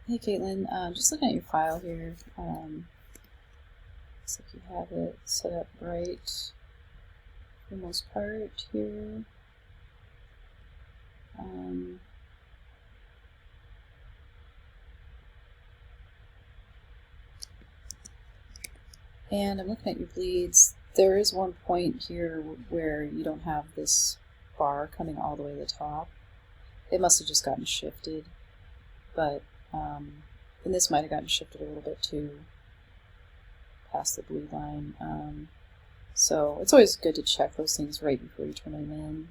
Hey Caitlin, just looking at your file here. Looks like you have it set up right for the most part here. And I'm looking at your bleeds. There is one point here where you don't have this bar coming all the way to the top. It must have just gotten shifted, but and this might have gotten shifted a little bit too, past the bleed line. So it's always good to check those things right before you turn them in.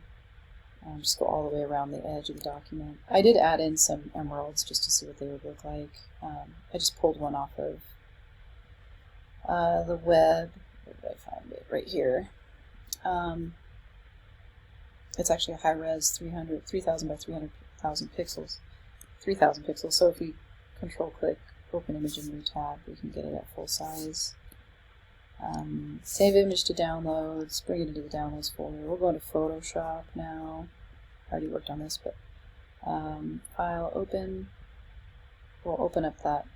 Just go all the way around the edge of the document. I did add in some emeralds just to see what they would look like. I just pulled one off of the web. Where did I find it? Right here. It's actually a high-res 3000 by 300,000 pixels. 3000 pixels. So if we control-click Open Image in New tab, we can get it at full size. Save image to downloads. Bring it into the downloads folder. We'll go into Photoshop now. I already worked on this, but file open. We'll open up that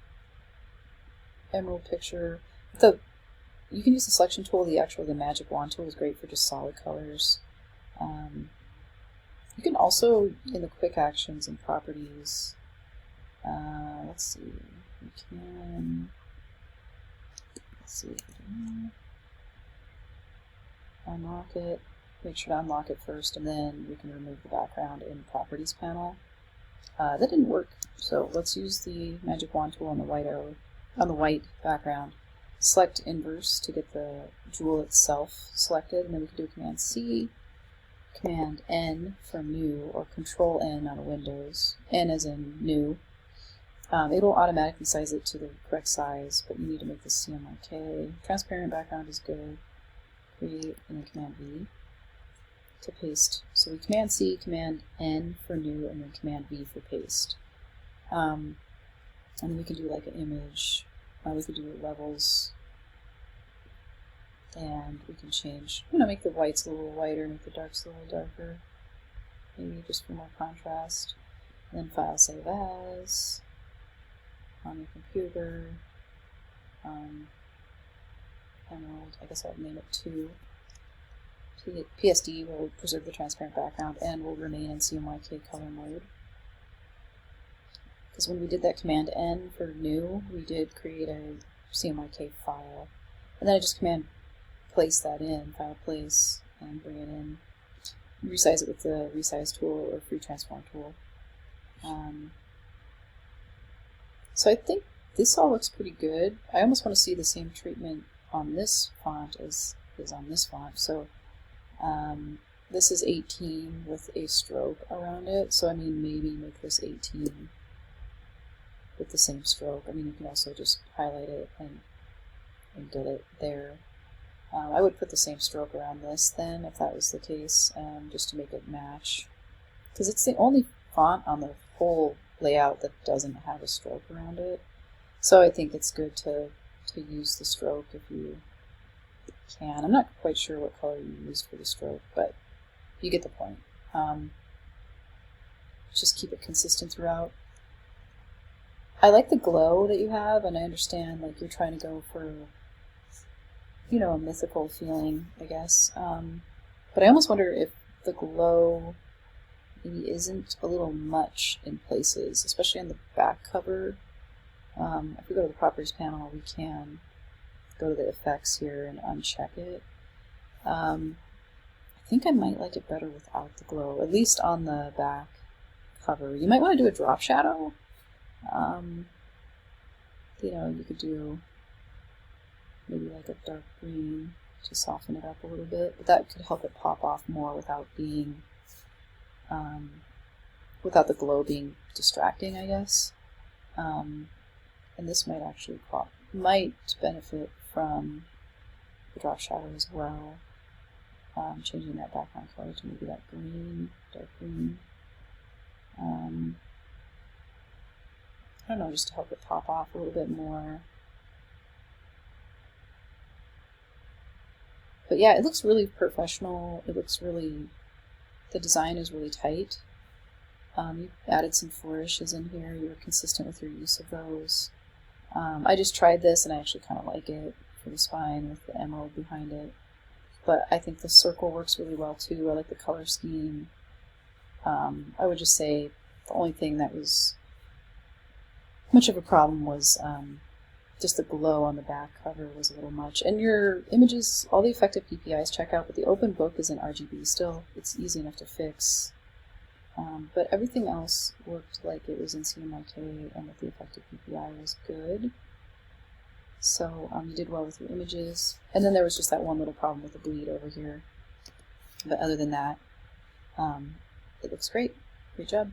emerald picture. You can use the selection tool. The magic wand tool is great for just solid colors. You can also, in the quick actions and properties, let's see, we can, unlock it. Make sure to unlock it first, and then we can remove the background in the properties panel. That didn't work, so let's use the magic wand tool on the white background. Select inverse to get the jewel itself selected, and then we can do Command C, Command N for new, or Control N on a Windows. N as in new. It'll automatically size it to the correct size, but you need to make this CMYK. Transparent background is good. Create, and then Command V to paste. So we Command C, Command N for new, and then Command V for paste. And then we can do like an image. We could do levels, and we can change, make the whites a little whiter, make the darks a little darker, maybe just for more contrast. And then file save as on your computer. Emerald, I guess I'll name it 2. PSD will preserve the transparent background and will remain in CMYK color mode. Because when we did that Command N for new, we did create a CMYK file. And then I just Command place that in, file place, and bring it in. Resize it with the resize tool or free transform tool. So I think this all looks pretty good. I almost want to see the same treatment on this font as is on this font. So this is 18 with a stroke around it. So I mean, maybe make this 18 with the same stroke. I mean, you can also just highlight it and get it there. I would put the same stroke around this then, if that was the case, just to make it match. Because it's the only font on the whole layout that doesn't have a stroke around it. So I think it's good to use the stroke if you can. I'm not quite sure what color you used for the stroke, but you get the point. Just keep it consistent throughout. I like the glow that you have, and I understand like you're trying to go for, a mythical feeling, I guess. But I almost wonder if the glow maybe isn't a little much in places, especially on the back cover. If we go to the properties panel, we can go to the effects here and uncheck it. I think I might like it better without the glow, at least on the back cover. You might want to do a drop shadow. You could do maybe like a dark green to soften it up a little bit, but that could help it pop off more without being, without the glow being distracting, I guess. And this might actually might benefit from the drop shadow as well. Changing that background color to maybe that green, dark green. I don't know, just to help it pop off a little bit more. But yeah, it looks really professional. It looks really, the design is really tight. You added some flourishes in here. You were consistent with your use of those. I just tried this and I actually kind of like it for the spine with the emerald behind it. But I think the circle works really well too. I like the color scheme. I would just say the only thing that was much of a problem was just the glow on the back cover was a little much. And your images, all the effective PPIs check out, but the open book is in RGB still. It's easy enough to fix. But everything else worked like it was in CMYK, and that the effective PPI was good. So you did well with your images. And then there was just that one little problem with the bleed over here. But other than that, it looks great. Great job.